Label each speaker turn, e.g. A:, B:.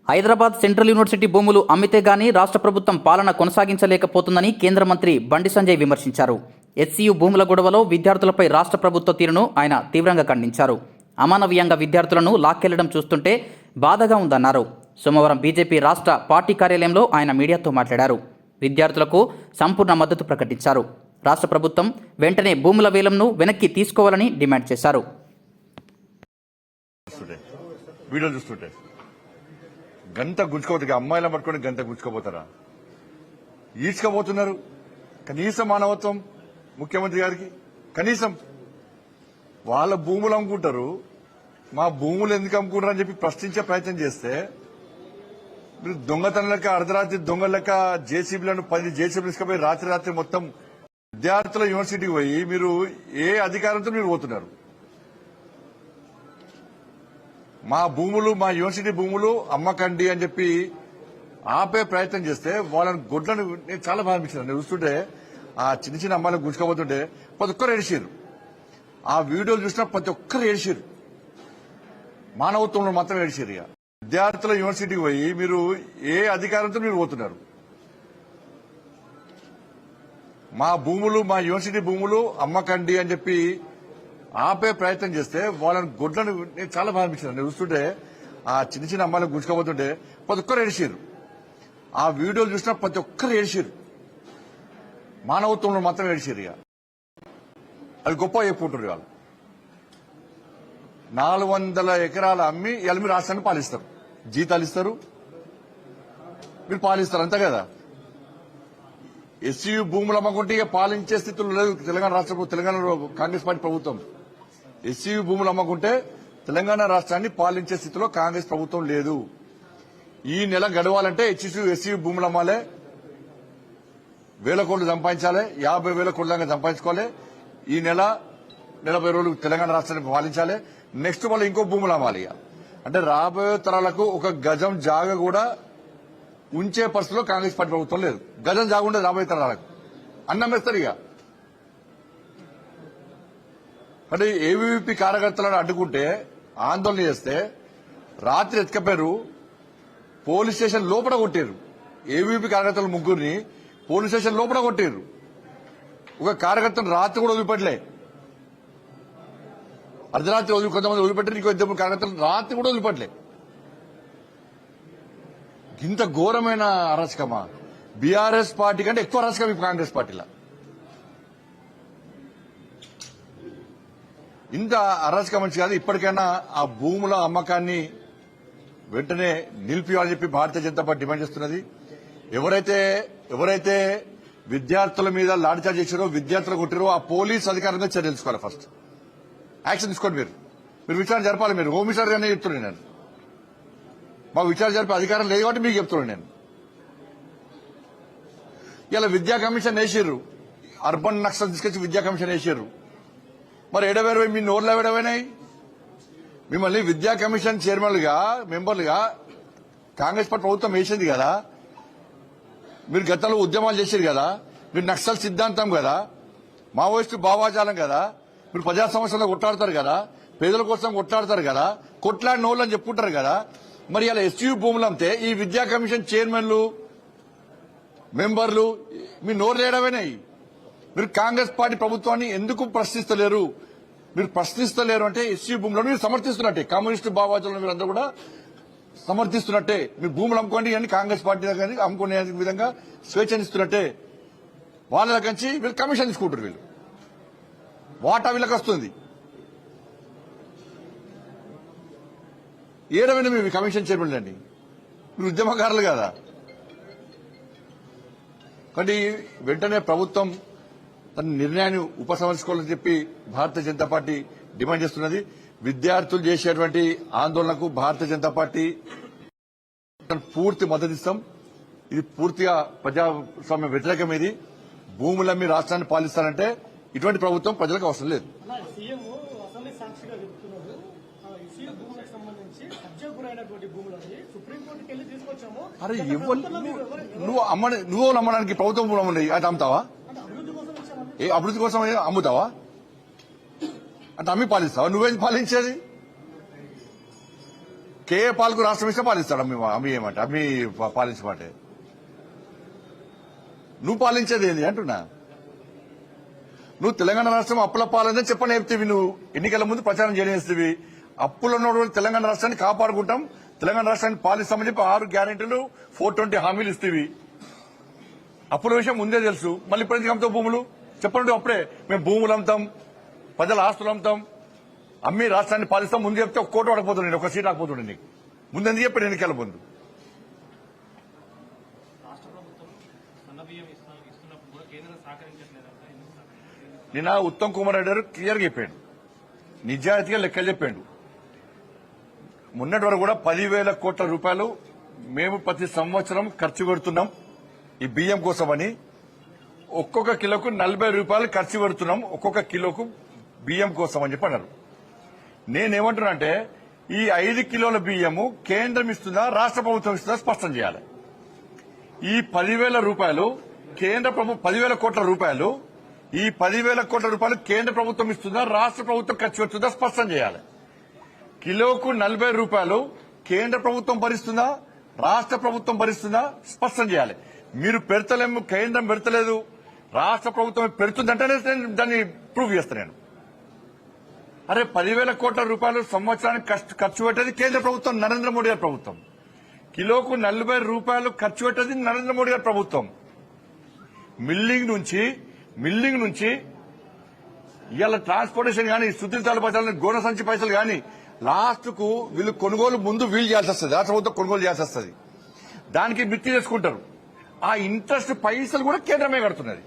A: Hyderabad central university భూములు అమ్మితే గానీ రాష్ట్ర ప్రభుత్వం పాలన కొనసాగించలేకపోతుందని కేంద్ర మంత్రి బండి సంజయ్ విమర్శించారు. హెచ్సియు భూముల గొడవలో విద్యార్థులపై రాష్ట్ర ప్రభుత్వ తీరును ఆయన తీవ్రంగా ఖండించారు. అమానవీయంగా విద్యార్థులను లాక్కెళ్లడం చూస్తుంటే బాధగా ఉందన్నారు. సోమవారం బీజేపీ రాష్ట్ర పార్టీ కార్యాలయంలో ఆయన మీడియాతో మాట్లాడారు. విద్యార్థులకు సంపూర్ణ మద్దతు ప్రకటించారు. రాష్ట్ర ప్రభుత్వం వెంటనే భూముల వేలంను వెనక్కి తీసుకోవాలని డిమాండ్ చేశారు.
B: గంట గుంజుకోపోతే అమ్మాయిల పట్టుకొని గంట గుంజుకోపోతారా? ఈడ్చుకోబోతున్నారు. కనీసం మానవత్వం ముఖ్యమంత్రి గారికి కనీసం వాళ్ళ భూములు అమ్ముకుంటారు, మా భూములు ఎందుకు అమ్ముకుంటారు అని చెప్పి ప్రశ్నించే ప్రయత్నం చేస్తే మీరు దొంగతనం లెక్క అర్ధరాత్రి దొంగ లెక్క జేసీబీలను 10 జేసీబీలు తీసుకుపోయి రాత్రి మొత్తం విద్యార్థుల యూనివర్సిటీకి పోయి మీరు ఏ అధికారంతో మీరు పోతున్నారు? మా భూములు మా యూనివర్సిటీ భూములు అమ్మకండి అని చెప్పి ఆపే ప్రయత్నం చేస్తే వాళ్ళని గొడ్లను నేను చాలా బాగా అనిపించింది. నేను చూస్తుంటే ఆ చిన్న అమ్మాయిలను గుంజుకోబోతుంటే ప్రతి ఒక్కరు ఏడిచారు. ఆ వీడియోలు చూసినా ప్రతి ఒక్కరు ఏడిచారు. మానవత్వంలో మాత్రం ఏడిచారు. ఇక విద్యార్థుల యూనివర్సిటీకి పోయి మీరు ఏ అధికారంతో మీరు పోతున్నారు? మా భూములు మా యూనివర్సిటీ భూములు అమ్మకండి అని చెప్పి ఆపే ప్రయత్నం చేస్తే వాళ్ళని గొడ్లను నేను చాలా బాగా అనిపించింది. నేను చూస్తుంటే ఆ చిన్న అమ్మాయిలను గుంజుకోబోతుంటే ప్రతి ఒక్కరు ఏడిచారు. ఆ వీడియోలు చూసినా ప్రతి ఒక్కరు ఏడిచారు. మానవత్వంలో మాత్రం ఏడిచారు. ఇక అది గొప్ప చెప్పుకుంటారు. వాళ్ళు 400 ఎకరాలు అమ్మి ఇవాళ మీరు రాష్ట్రాన్ని పాలిస్తారు, జీతాలు ఇస్తారు, మీరు పాలిస్తారు, అంతే కదా. ఎస్సీ భూములు అమ్మకుంటే ఇక పాలించే స్థితిలో లేదు తెలంగాణ రాష్ట్ర తెలంగాణలో కాంగ్రెస్ పార్టీ ప్రభుత్వం. ఎస్సీ భూములు అమ్మకుంటే తెలంగాణ రాష్ట్రాన్ని పాలించే స్థితిలో కాంగ్రెస్ ప్రభుత్వం లేదు. ఈ నెల గడవాలంటే ఎస్సీ భూములు అమ్మాలే, 1000 కోట్లు సంపాదించాలి, 50,000 కోట్ల దాకా సంపాదించుకోవాలి. ఈ నెల 40 రోజులు తెలంగాణ రాష్ట్రాన్ని పాలించాలి. నెక్స్ట్ మళ్ళీ ఇంకో భూములు అమ్మాలి. అంటే రాబోయే తరాలకు ఒక గజం జాగ కూడా ఉంచే పరిస్థితిలో కాంగ్రెస్ పార్టీ ప్రభుత్వం లేదు. గజం జాగ ఉండదు రాబోయే తరాలకు. అన్నం వేస్తారు. ఇక అంటే ఏవీవీపీ కార్యకర్తలను అడ్డుకుంటే ఆందోళన చేస్తే రాత్రి ఎత్తుకపోయారు, పోలీస్ స్టేషన్ లోపల కొట్టారు. ఏవీవీపీ కార్యకర్తలు 3 పోలీస్ స్టేషన్ లోపల కొట్టారు. ఒక కార్యకర్తను రాత్రి కూడా వదిలిపెట్టలే. అర్ధరాత్రి కొంతమంది వదిలిపెట్టారు, ఇంకో 2 కార్యకర్తలు రాత్రి కూడా వదిలిపెట్టలే. ఇంత ఘోరమైన అరాచకమా? బీఆర్ఎస్ పార్టీ కంటే ఎక్కువ అరాచకం ఈ కాంగ్రెస్ పార్టీలో. ఇంత అరాచకం మంచి కాదు. ఇప్పటికైనా ఆ భూముల అమ్మకాన్ని వెంటనే నిలిపియాలని చెప్పి భారతీయ జనతా పార్టీ డిమాండ్ చేస్తున్నది. ఎవరైతే విద్యార్థుల మీద లాఠీచార్జ్ చేశారో, విద్యార్థులు కొట్టారో ఆ పోలీస్ అధికారులుగా చర్య తీసుకోవాలి. ఫస్ట్ యాక్షన్ తీసుకోండి. మీరు విచారణ జరపాలి. మీరు హోమ్ మినిస్టర్ గానే చెప్తున్నాను. నేను మాకు విచారణ జరిపే అధికారం లేదు కాబట్టి మీకు చెప్తున్నాను. నేను ఇలా విద్యా కమిషన్ వేసారు, అర్బన్ నక్సల్ తీసుకొచ్చి విద్యా కమిషన్ వేసారు. మరి ఎడవేరు మీ నోర్లు ఎవడమైనాయి? మిమ్మల్ని విద్యా కమిషన్ చైర్మన్లుగా మెంబర్లుగా కాంగ్రెస్ పార్టీ ప్రభుత్వం వేసింది కదా. మీరు గతంలో ఉద్యమాలు చేశారు కదా. మీరు నక్సల్ సిద్ధాంతం కదా, మావోయిస్టు భావాజాలం కదా. మీరు ప్రజా సమస్యల్లో కొట్లాడతారు కదా, పేదల కోసం కొట్లాడతారు కదా, కొట్లాడిన వాళ్ళు అని చెప్పుకుంటారు కదా. మరి ఇలా ఎస్యూ భూములు అమ్మితే ఈ విద్యా కమిషన్ చైర్మన్లు మెంబర్లు మీ నోరు లేడమైనాయి. మీరు కాంగ్రెస్ పార్టీ ప్రభుత్వాన్ని ఎందుకు ప్రశ్నిస్తలేరు? మీరు ప్రశ్నిస్తలేరు అంటే ఎస్సీ భూములను మీరు సమర్థిస్తున్నట్టే. కమ్యూనిస్టు భావాజాలను మీరు అందరూ కూడా సమర్థిస్తున్నట్టే. మీరు భూములు అమ్ముకోండి అని కాంగ్రెస్ పార్టీ కానీ అమ్ముకునే విధంగా స్వేచ్ఛనిస్తున్నట్టే. వాళ్ళ కంచి వీళ్ళు కమిషన్ తీసుకుంటారు. వీళ్ళు వాటా వీళ్ళకి వస్తుంది. ఏ రకమైన మీ కమిషన్ చైర్మన్ అండి? మీరు ఉద్యమకారులు కదా. కానీ వెంటనే ప్రభుత్వం తన నిర్ణయాన్ని ఉపసంహరించుకోవాలని చెప్పి భారతీయ జనతా పార్టీ డిమాండ్ చేస్తున్నది. విద్యార్థులు చేసేటువంటి ఆందోళనకు భారతీయ జనతా పార్టీ పూర్తి మద్దతు ఇస్తాం. ఇది పూర్తిగా ప్రజాస్వామ్య వ్యతిరేకం. ఇది భూములమ్మి రాష్ట్రాన్ని పాలిస్తారంటే ఇటువంటి ప్రభుత్వం ప్రజలకు అవసరం లేదు. అరే నువ్వు నమ్మడానికి ప్రభుత్వం భూములు అమ్మని అది అమ్ముతావా? ఏ అభివృద్ధి కోసం అమ్ముతావా? అంటే అమ్మి పాలిస్తావా? నువ్వేం పాలించేది? కేఏ పాలకు రాష్ట్రం ఇస్తే పాలిస్తాడు అమ్మి ఏమంటే అమ్మి పాలించమంటే నువ్వు పాలించేది ఏంది అంటున్నా. నువ్వు తెలంగాణ రాష్ట్రం అప్పుల పాలనే చెప్పని చెప్తేవి. నువ్వు ఎన్నికల ముందు ప్రచారం చేయనిస్తేవి. అప్పులో ఉన్నటువంటి తెలంగాణ రాష్ట్రాన్ని కాపాడుకుంటాం, తెలంగాణ రాష్ట్రాన్ని పాలిస్తామని చెప్పి 6 గ్యారెంటీలు 420 హామీలు ఇస్తేవి. అప్పుల విషయం ముందే తెలుసు. మళ్ళీ ఇప్పుడు ఎందుకు అమ్ముతావు భూములు? చెప్పండి. అప్పుడే మేము భూములు అమ్ముతాం, ప్రజల ఆస్తులు అమ్ముతాం, అమ్మి రాష్ట్రాన్ని పాలిస్తాం ముందు చెప్తే 1 కోటి పడకపోతుండే, 1 సీట్ రాకపోతుండే నీకు ముందు ఎందుకు చెప్పాడు ఎన్నికల ముందు? నిన్న ఉత్తమ్ కుమార్ రెడ్డి గారు క్లియర్గా చెప్పాడు, నిజాయితీగా లెక్కలు చెప్పాడు. మొన్నటి వరకు కూడా 10,000 కోట్ల రూపాయలు మేము ప్రతి సంవత్సరం ఖర్చు పెడుతున్నాం ఈ బియ్యం కోసమని. ఒక్కొక్క కిలోకు 40 రూపాయలు ఖర్చు పెడుతున్నాం ఒక్కొక్క కిలోకు బియ్యం కోసం అని చెప్పి అన్నారు. నేనేమంటున్నా అంటే ఈ 5 కిలోల బియ్యము కేంద్రం ఇస్తుందా రాష్ట్ర ప్రభుత్వం ఇస్తుందా స్పష్టం చేయాలి. ఈ 10,000 రూపాయలు కేంద్ర ప్రభుత్వం 10,000 కోట్ల రూపాయలు ఈ 10,000 కోట్ల రూపాయలు కేంద్ర ప్రభుత్వం ఇస్తుందా రాష్ట్ర ప్రభుత్వం ఖర్చు పెడుతుందా స్పష్టం చేయాలి. కిలోకు 40 రూపాయలు కేంద్ర ప్రభుత్వం భరిస్తుందా రాష్ట్ర ప్రభుత్వం భరిస్తుందా స్పష్టం చేయాలి. మీరు పెడతలేము, కేంద్రం పెడతలేదు, రాష్ట్ర ప్రభుత్వం పెడుతుందంటేనే దాన్ని ప్రూవ్ చేస్తాను నేను. అరే 10,000 కోట్ల రూపాయలు సంవత్సరానికి ఖర్చు పెట్టేది కేంద్ర ప్రభుత్వం, నరేంద్ర మోడీ గారి ప్రభుత్వం. కిలోకు 40 రూపాయలు ఖర్చు పెట్టేది నరేంద్ర మోడీ గారి ప్రభుత్వం. మిల్లింగ్ నుంచి ఇవాళ ట్రాన్స్పోర్టేషన్ కానీ సుదీర్ తాలూపాచాలని గోన సంచి పైసలు కానీ లాస్ట్ కు వీళ్ళు కొనుగోలు ముందు వీలు చేయాల్సి వస్తుంది, రాష్ట్ర ప్రభుత్వం కొనుగోలు చేయాల్సి వస్తుంది. దానికి మిత్తి చేసుకుంటారు. ఆ ఇంట్రెస్ట్ పైసలు కూడా కేంద్రమే కడుతున్నది.